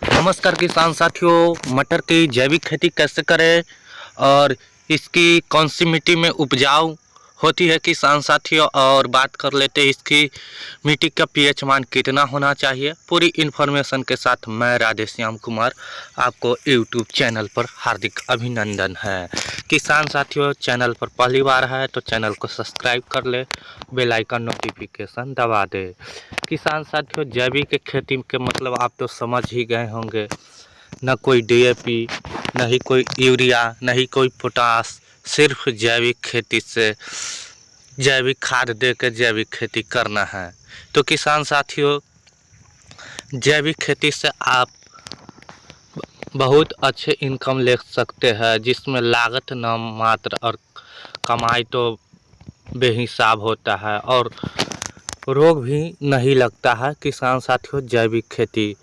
नमस्कार किसान साथियों, मटर की जैविक खेती कैसे करें और इसकी कौन सी मिट्टी में उपजाऊ होती है किसान साथियों। और बात कर लेते हैं इसकी मिट्टी का पीएच मान कितना होना चाहिए। पूरी इन्फॉर्मेशन के साथ मैं राधेश्याम कुमार आपको यूट्यूब चैनल पर हार्दिक अभिनंदन है। किसान साथियों, चैनल पर पहली बार है तो चैनल को सब्सक्राइब कर ले, बेल आइकन नोटिफिकेशन दबा दे। किसान साथियों, जैविक खेती के मतलब आप तो समझ ही गए होंगे। न कोई डीएपी, न ही कोई यूरिया, न ही कोई पोटास, सिर्फ जैविक खेती से जैविक खाद दे के जैविक खेती करना है। तो किसान साथियों, जैविक खेती से आप बहुत अच्छे इनकम ले सकते हैं, जिसमें लागत नाम मात्र और कमाई तो बेहिसाब होता है और रोग भी नहीं लगता है। किसान साथियों, जैविक खेती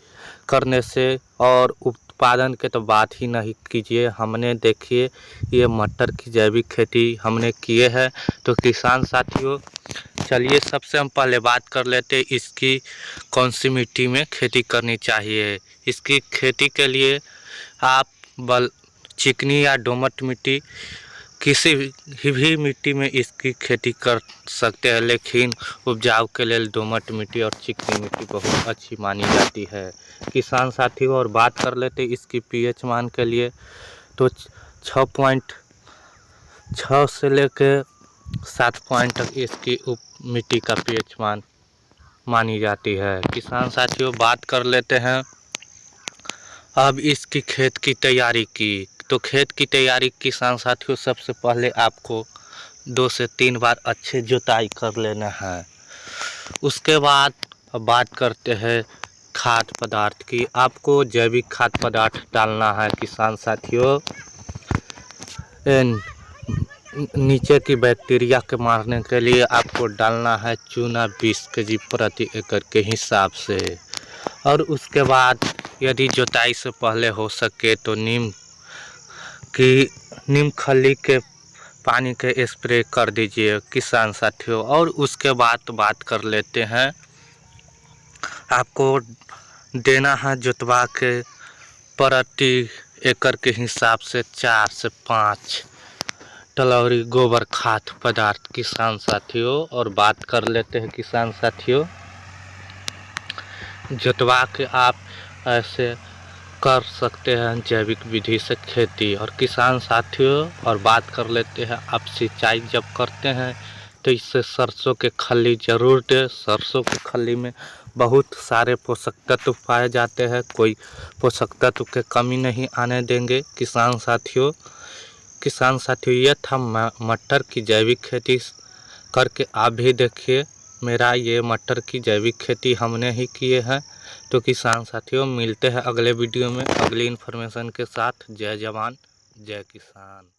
करने से और उत्पादन के तो बात ही नहीं कीजिए। हमने देखिए ये मटर की जैविक खेती हमने किए हैं। तो किसान साथियों, चलिए सबसे हम पहले बात कर लेते इसकी कौन सी मिट्टी में खेती करनी चाहिए। इसकी खेती के लिए आप चिकनी या दोमट मिट्टी, किसी भी मिट्टी में इसकी खेती कर सकते हैं, लेकिन उपजाऊ के लिए दोमट मिट्टी और चिकनी मिट्टी बहुत अच्छी मानी जाती है। किसान साथियों, और बात कर लेते इसकी पीएच मान के लिए, तो 6.6 से लेकर 7 पॉइंट तक इसकी मिट्टी का पीएच मान मानी जाती है। किसान साथियों, बात कर लेते हैं अब इसकी खेत की तैयारी की। तो खेत की तैयारी किसान साथियों, सबसे पहले आपको 2 से 3 बार अच्छे जुताई कर लेना है। उसके बाद बात करते हैं खाद पदार्थ की। आपको जैविक खाद पदार्थ डालना है किसान साथियों। नीचे की बैक्टीरिया के मारने के लिए आपको डालना है चूना 20 kg प्रति एकड़ के हिसाब से। और उसके बाद यदि जुताई से पहले हो सके तो नीम खली के पानी के स्प्रे कर दीजिए किसान साथियों। और उसके बाद बात कर लेते हैं, आपको देना है जुतवा के प्रति एकड़ के हिसाब से 4 से 5 टलौरी गोबर खाद पदार्थ किसान साथियों। और बात कर लेते हैं किसान साथियों, जुतवा के आप ऐसे कर सकते हैं जैविक विधि से खेती। और किसान साथियों, और बात कर लेते हैं, आप सिंचाई जब करते हैं तो इससे सरसों के खली जरूर दें। सरसों की खली में बहुत सारे पोषक तत्व पाए जाते हैं, कोई पोषक तत्व के कमी नहीं आने देंगे किसान साथियों। किसान साथियों, ये था मटर की जैविक खेती करके आप भी देखिए। मेरा ये मटर की जैविक खेती हमने ही किए हैं। तो किसान साथियों, मिलते हैं अगले वीडियो में अगली इन्फॉर्मेशन के साथ। जय जवान जय किसान।